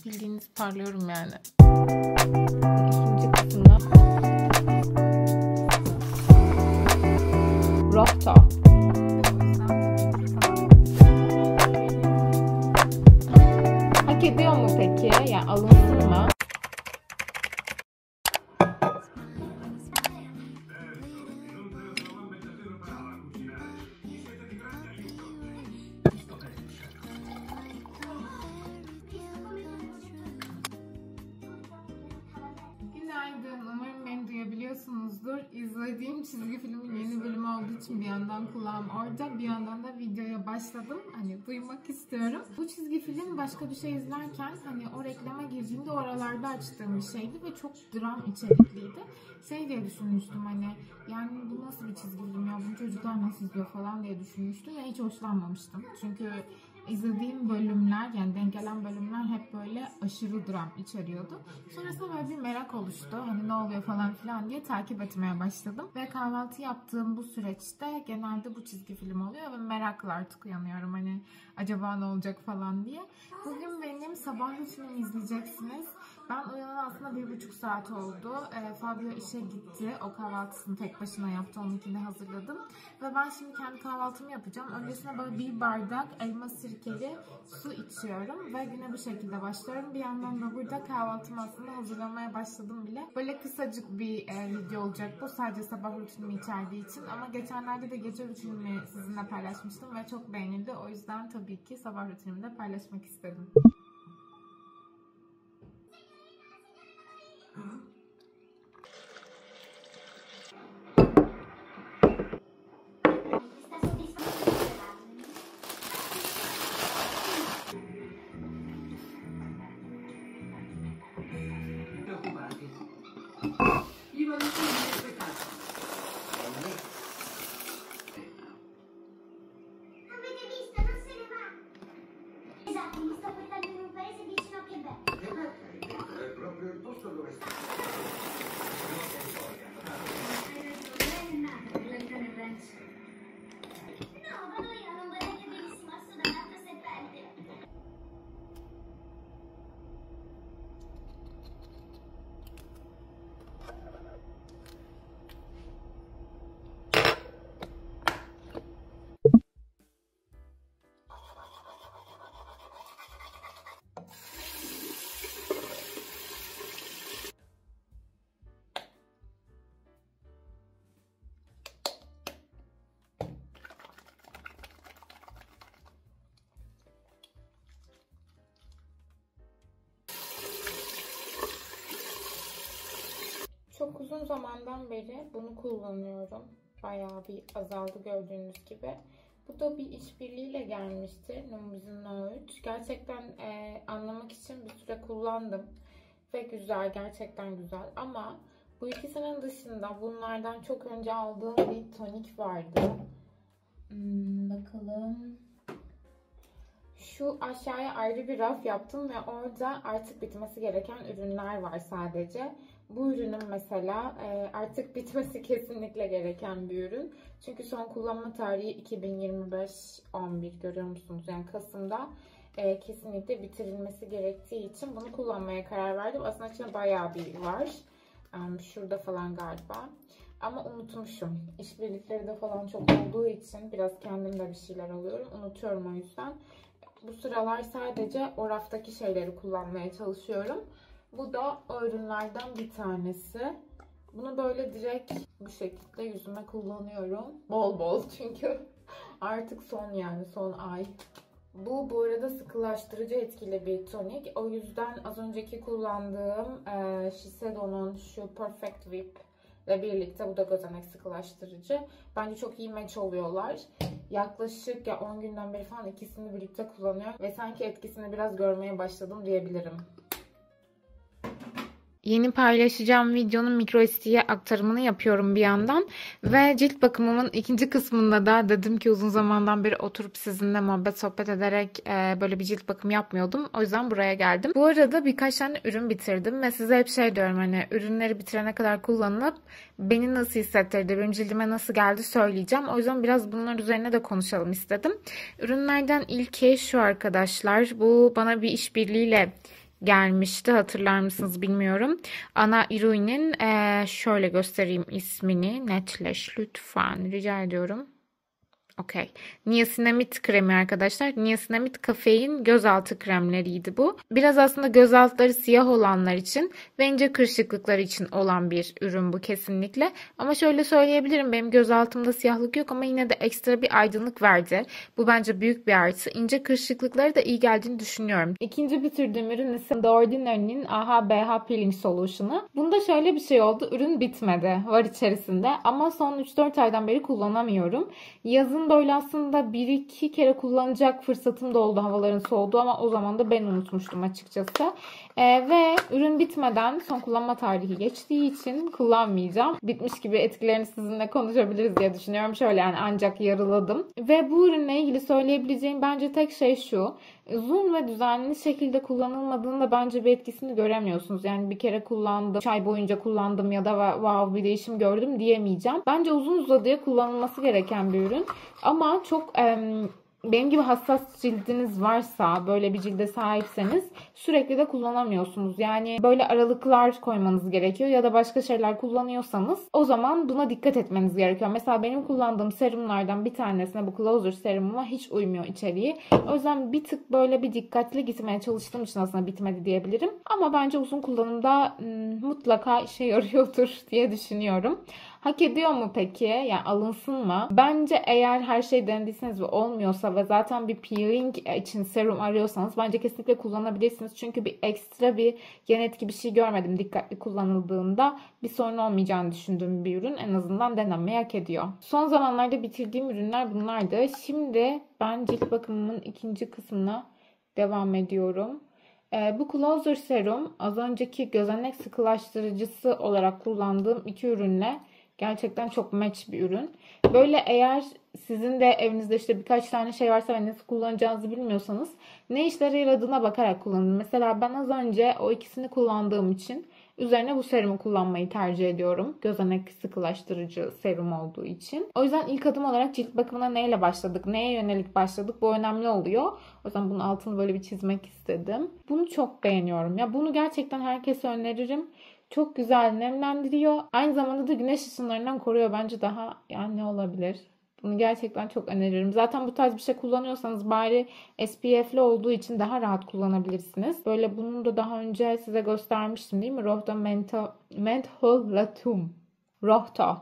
bildiğiniz parlıyorum yani. İkinci kısımda Rota. Hak ediyor mu peki? Yani alınsın mı? Günaydın. Umarım beni duyabiliyorsunuzdur. İzlediğim çizgi filmin yeni bölümü olduğu için bir yandan kulağım orada, bir yandan da videoya başladım. Hani duymak istiyorum. Bu çizgi film başka bir şey izlerken hani o reklama girdiğimde oralarda açtığım bir şeydi ve çok dram içerikliydi. Şey diye düşünmüştüm hani yani bu nasıl bir çizgi film ya, bunu çocuklar nasıl izliyor falan diye düşünmüştüm ve hiç hoşlanmamıştım. Çünkü izlediğim bölümler, yani denk gelen bölümler hep böyle aşırı dram içeriyordu. Sonrasında böyle bir merak oluştu. Hani ne oluyor falan filan diye takip etmeye başladım. Ve kahvaltı yaptığım bu süreçte genelde bu çizgi film oluyor ve merakla artık uyanıyorum. Hani acaba ne olacak falan diye. Bugün benim sabah rutinimi izleyeceksiniz. Ben uyanan aslında 1,5 saat oldu. Fabio işe gitti. O kahvaltısını tek başına yaptı. Onunkini hazırladım. Ve ben şimdi kendi kahvaltımı yapacağım. Öncesinde böyle bir bardak elma sirkeli su içiyorum. Ve güne bu şekilde başlıyorum. Bir yandan da burada kahvaltımı aslında hazırlamaya başladım bile. Böyle kısacık bir video olacak bu. Sadece sabah rutinimi içerdiği için. Ama geçenlerde de gece rutinimi sizinle paylaşmıştım. Ve çok beğenildi. O yüzden tabii ki sabah rutinimi de paylaşmak istedim. Çok uzun zamandan beri bunu kullanıyorum. Bayağı bir azaldı gördüğünüz gibi. Bu da bir işbirliğiyle gelmişti. Numizin No 3. Gerçekten anlamak için bir süre kullandım. Ve güzel, gerçekten güzel. Ama bu ikisinin dışında bunlardan çok önce aldığım bir tonik vardı. Bakalım. Şu aşağıya ayrı bir raf yaptım ve orada artık bitmesi gereken ürünler var sadece. Bu ürünün mesela artık bitmesi kesinlikle gereken bir ürün. Çünkü son kullanma tarihi 2025-11, görüyor musunuz? Yani Kasım'da kesinlikle bitirilmesi gerektiği için bunu kullanmaya karar verdim. Aslında içinde bayağı bir var. Şurada falan galiba. Ama unutmuşum. İşbirlikleri de falan çok olduğu için biraz kendim de bir şeyler alıyorum. Unutuyorum o yüzden. Bu sıralar sadece o raftaki şeyleri kullanmaya çalışıyorum. Bu da o ürünlerden bir tanesi. Bunu böyle direkt bu şekilde yüzüme kullanıyorum. Bol bol çünkü artık son ay. Bu arada sıkılaştırıcı etkili bir tonik. O yüzden az önceki kullandığım Shiseido'nun şu Perfect Whip ile birlikte bu da gözenek sıkılaştırıcı. Bence çok iyi match oluyorlar. Yaklaşık 10 günden beri falan ikisini birlikte kullanıyorum ve sanki etkisini biraz görmeye başladım diyebilirim. Yeni paylaşacağım videonun microSD'ye aktarımını yapıyorum bir yandan. Ve cilt bakımımın ikinci kısmında da dedim ki uzun zamandan beri oturup sizinle muhabbet sohbet ederek böyle bir cilt bakım yapmıyordum. O yüzden buraya geldim. Bu arada birkaç tane ürün bitirdim ve size hep şey diyorum, hani ürünleri bitirene kadar kullanıp beni nasıl hissettirdi, benim cildime nasıl geldi söyleyeceğim. O yüzden biraz bunlar üzerine de konuşalım istedim. Ürünlerden ilki şu arkadaşlar. Bu bana bir işbirliğiyle gelmişti. Hatırlar mısınız bilmiyorum. Ana ürünün şöyle göstereyim ismini. Netleş lütfen rica ediyorum. Okey. Niacinamide kremi arkadaşlar. Niacinamide kafein gözaltı kremleriydi bu. Biraz aslında gözaltları siyah olanlar için ve ince kırışıklıkları için olan bir ürün bu kesinlikle. Ama şöyle söyleyebilirim. Benim gözaltımda siyahlık yok ama yine de ekstra bir aydınlık verdi. Bu bence büyük bir artı. İnce kırışıklıkları da iyi geldiğini düşünüyorum. İkinci bitirdiğim ürün ise The Ordinary'nin AHA BH Peeling Solution'u. Bunda şöyle bir şey oldu. Ürün bitmedi. Var içerisinde ama son 3-4 aydan beri kullanamıyorum. Yazın böyle aslında 1-2 kere kullanacak fırsatım da oldu havaların soğuduğu ama o zaman da ben unutmuştum açıkçası. Ve ürün bitmeden son kullanma tarihi geçtiği için kullanmayacağım. Bitmiş gibi etkilerini sizinle konuşabiliriz diye düşünüyorum. Şöyle yani ancak yarıladım. Ve bu ürünle ilgili söyleyebileceğim bence tek şey şu. Uzun ve düzenli şekilde kullanılmadığında bence bir etkisini göremiyorsunuz. Yani bir kere kullandım, 3 ay boyunca kullandım ya da wow bir değişim gördüm diyemeyeceğim. Bence uzun uzadıya kullanılması gereken bir ürün. Ama çok benim gibi hassas cildiniz varsa, böyle bir cilde sahipseniz sürekli de kullanamıyorsunuz. Yani böyle aralıklar koymanız gerekiyor ya da başka şeyler kullanıyorsanız o zaman buna dikkat etmeniz gerekiyor. Mesela benim kullandığım serumlardan bir tanesine, bu Closer serumuma hiç uymuyor içeriği. O yüzden bir tık böyle bir dikkatli gitmeye çalıştığım için aslında bitmedi diyebilirim. Ama bence uzun kullanımda mutlaka işe yarıyordur diye düşünüyorum. Hak ediyor mu peki? Yani alınsın mı? Bence eğer her şey denediyseniz ve olmuyorsa ve zaten bir peeling için serum arıyorsanız bence kesinlikle kullanabilirsiniz. Çünkü bir ekstra bir yan etki bir şey görmedim. Dikkatli kullanıldığında bir sorun olmayacağını düşündüğüm bir ürün. En azından denenmeyi hak ediyor. Son zamanlarda bitirdiğim ürünler bunlardı. Şimdi ben cilt bakımımın ikinci kısmına devam ediyorum. Bu Closer Serum az önceki gözenek sıkılaştırıcısı olarak kullandığım iki ürünle gerçekten çok match bir ürün. Böyle eğer sizin de evinizde işte birkaç tane şey varsa ve nasıl kullanacağınızı bilmiyorsanız ne işlere yaradığına bakarak kullanın. Mesela ben az önce o ikisini kullandığım için üzerine bu serumu kullanmayı tercih ediyorum. Gözenek sıkılaştırıcı serum olduğu için. O yüzden ilk adım olarak cilt bakımına neyle başladık, neye yönelik başladık bu önemli oluyor. O yüzden bunun altını böyle bir çizmek istedim. Bunu çok beğeniyorum. Ya bunu gerçekten herkese öneririm. Çok güzel nemlendiriyor. Aynı zamanda da güneş ışınlarından koruyor. Bence daha yani ne olabilir? Bunu gerçekten çok öneririm. Zaten bu tarz bir şey kullanıyorsanız bari SPF'li olduğu için daha rahat kullanabilirsiniz. Böyle bunu da daha önce size göstermiştim değil mi? Rohto Mentholatum. Rohto.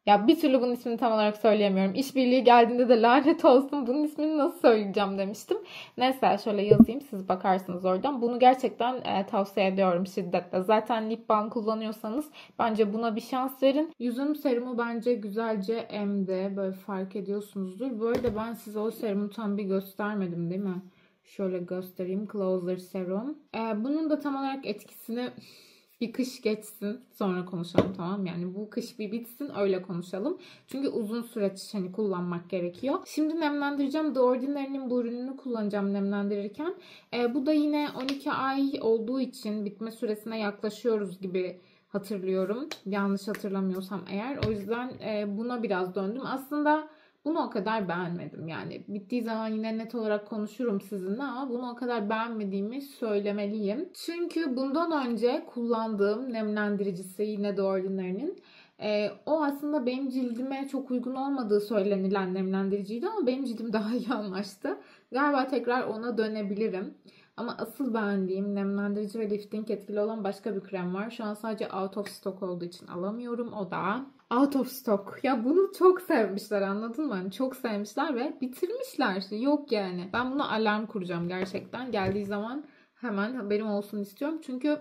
Ya bir türlü bunun ismini tam olarak söyleyemiyorum. İşbirliği geldiğinde de lanet olsun bunun ismini nasıl söyleyeceğim demiştim. Neyse şöyle yazayım siz bakarsınız oradan. Bunu gerçekten tavsiye ediyorum şiddetle. Zaten lip balm kullanıyorsanız bence buna bir şans verin. Yüzüm serumu bence güzelce emdi. Böyle fark ediyorsunuzdur. Böyle de ben size o serumu tam bir göstermedim değil mi? Şöyle göstereyim. Closer Serum. Bunun da tam olarak etkisini bir kış geçsin sonra konuşalım, tamam yani bu kış bir bitsin öyle konuşalım. Çünkü uzun süreç hani kullanmak gerekiyor. Şimdi nemlendireceğim. The Ordinary'nin bu ürününü kullanacağım nemlendirirken. Bu da yine 12 ay olduğu için bitme süresine yaklaşıyoruz gibi hatırlıyorum. Yanlış hatırlamıyorsam eğer. O yüzden buna biraz döndüm. Aslında bunu o kadar beğenmedim. Yani bittiği zaman yine net olarak konuşurum sizinle ama bunu o kadar beğenmediğimi söylemeliyim. Çünkü bundan önce kullandığım nemlendiricisi yine The Ordinary'nin o aslında benim cildime çok uygun olmadığı söylenilen nemlendiriciydi ama benim cildim daha iyi anlaştı. Galiba tekrar ona dönebilirim. Ama asıl beğendiğim nemlendirici ve lifting etkili olan başka bir krem var. Şu an sadece out of stock olduğu için alamıyorum. O da out of stock. Ya bunu çok sevmişler, anladın mı? Hani çok sevmişler ve bitirmişler. Yok yani. Ben buna alarm kuracağım gerçekten. Geldiği zaman hemen haberim olsun istiyorum. Çünkü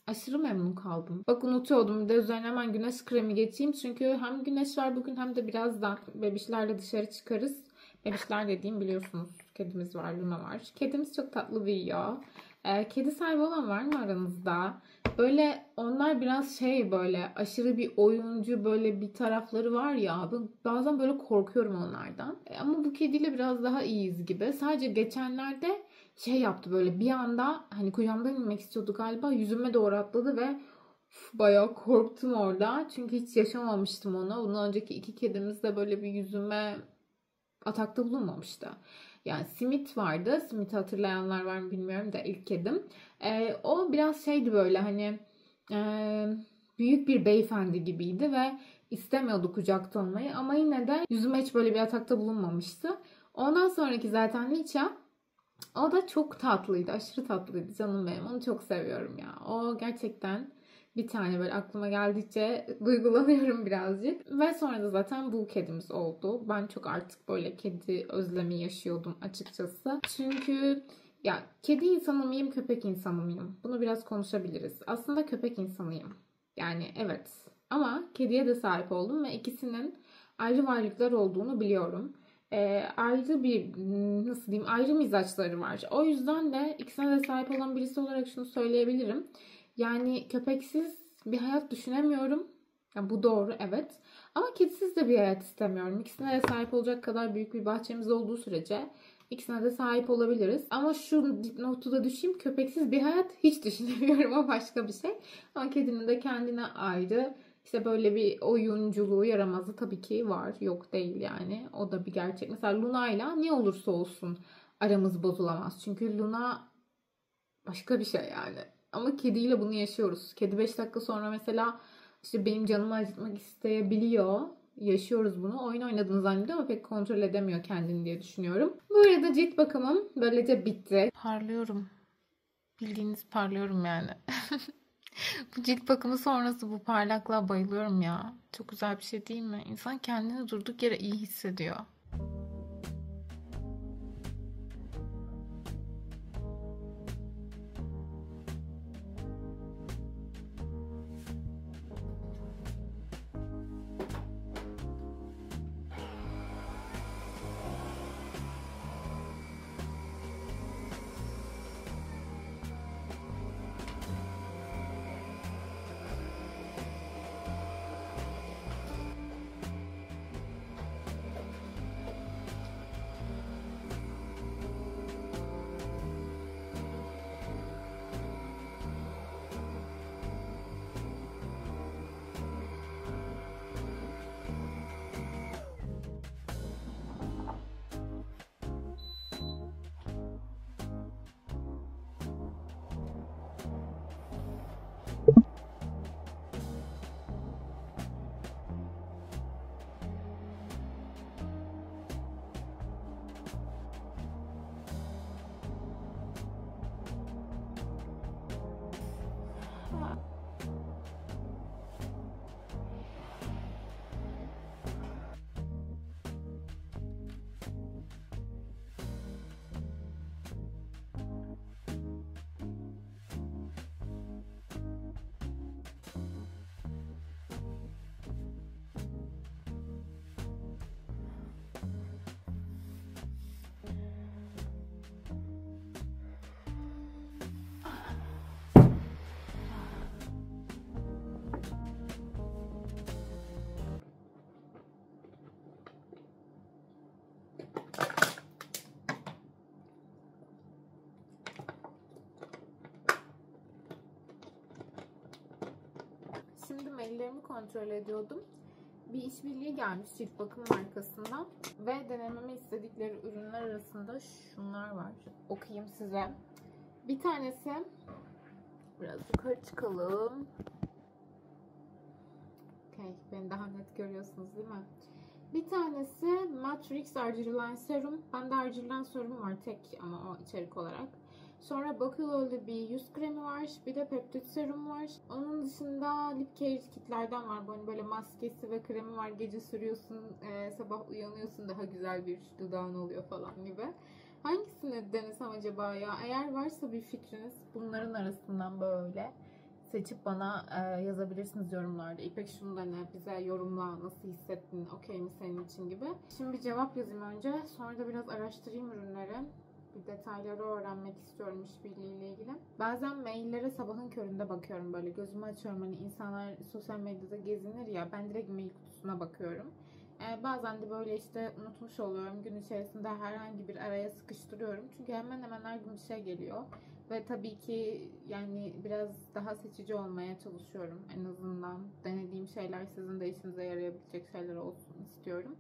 aşırı memnun kaldım. Bak unutuyordum. Bir de üzerine hemen güneş kremi geçeyim. Çünkü hem güneş var bugün hem de birazdan bebişlerle dışarı çıkarız. Bebişler dediğim biliyorsunuz. Kedimiz var, Luna var. Kedimiz çok tatlı büyüyor. Kedi sahibi olan var mı aranızda? Böyle onlar biraz böyle aşırı bir oyuncu böyle bir tarafları var ya. Bazen böyle korkuyorum onlardan. Ama bu kediyle biraz daha iyiyiz gibi. Sadece geçenlerde yaptı böyle bir anda hani kucağımdan inmek istiyordu galiba. Yüzüme doğru atladı ve bayağı korktum orada. Çünkü hiç yaşamamıştım onu. Bundan önceki iki kedimiz de böyle bir yüzüme atakta bulunmamıştı. Yani Simit vardı. Simit'i hatırlayanlar var mı bilmiyorum da ilk kedim. O biraz şeydi böyle hani büyük bir beyefendi gibiydi ve istemiyordu kucakta olmayı. Ama yine de yüzüme hiç böyle bir atakta bulunmamıştı. Ondan sonraki zaten Licha, o da çok tatlıydı. Aşırı tatlıydı canım benim. Onu çok seviyorum ya. O gerçekten bir tane böyle aklıma geldikçe duygulanıyorum birazcık. Ve sonra da zaten bu kedimiz oldu. Ben çok artık böyle kedi özlemi yaşıyordum açıkçası. Çünkü ya kedi insanı mıyım, köpek insanı mıyım? Bunu biraz konuşabiliriz. Aslında köpek insanıyım. Yani evet. Ama kediye de sahip oldum ve ikisinin ayrı varlıklar olduğunu biliyorum. Ayrı bir nasıl diyeyim ayrı mizaçları var. O yüzden de ikisine de sahip olan birisi olarak şunu söyleyebilirim. Yani köpeksiz bir hayat düşünemiyorum. Yani bu doğru evet. Ama kedisiz de bir hayat istemiyorum. İkisine de sahip olacak kadar büyük bir bahçemiz olduğu sürece ikisine de sahip olabiliriz. Ama şu dipnotu da düşeyim. Köpeksiz bir hayat hiç düşünemiyorum. O başka bir şey. Ama kedinin de kendine ayrı işte böyle bir oyunculuğu, yaramazı tabii ki var. Yok değil yani. O da bir gerçek. Mesela Luna'yla ne olursa olsun aramız bozulamaz. Çünkü Luna başka bir şey yani. Ama kediyle bunu yaşıyoruz. Kedi 5 dakika sonra mesela işte benim canımı acıtmak isteyebiliyor. Yaşıyoruz bunu. Oyun oynadığını zannediyor ama pek kontrol edemiyor kendini diye düşünüyorum. Bu arada cilt bakımım böylece bitti. Parlıyorum. Bildiğiniz parlıyorum yani. Bu cilt bakımı sonrası bu parlaklığa bayılıyorum ya. Çok güzel bir şey değil mi? İnsan kendini durduk yere iyi hissediyor. Şimdi maillerimi kontrol ediyordum. Bir işbirliği gelmiş cilt bakım markasından ve denememi istedikleri ürünler arasında şunlar var. Okuyayım size. Bir tanesi, biraz yukarı çıkalım. Okay, beni daha net görüyorsunuz değil mi? Bir tanesi Matrix Argireline Serum. Bende Argireline Serum var tek ama o içerik olarak. Sonra Bakulo'lu bir yüz kremi var. Bir de peptit serum var. Onun dışında lip care kitlerden var. Böyle maskesi ve kremi var. Gece sürüyorsun, sabah uyanıyorsun daha güzel bir dudağın oluyor falan gibi. Hangisini denesem acaba ya? Eğer varsa bir fikriniz bunların arasından böyle seçip bana yazabilirsiniz yorumlarda. İpek şunu dene, bize yorumla, nasıl hissettin, okey mi senin için gibi. Şimdi bir cevap yazayım önce. Sonra da biraz araştırayım ürünleri. Bir detayları öğrenmek istiyorum işbirliğiyle ilgili. Bazen maillere sabahın köründe bakıyorum böyle. Gözümü açıyorum hani insanlar sosyal medyada gezinir ya. Ben direkt mail kutusuna bakıyorum. Bazen de böyle işte unutmuş oluyorum. Gün içerisinde herhangi bir araya sıkıştırıyorum. Çünkü hemen hemen her gün bir şey geliyor. Ve tabii ki yani biraz daha seçici olmaya çalışıyorum. En azından denediğim şeyler sizin de işinize yarayabilecek şeyler olsun istiyorum.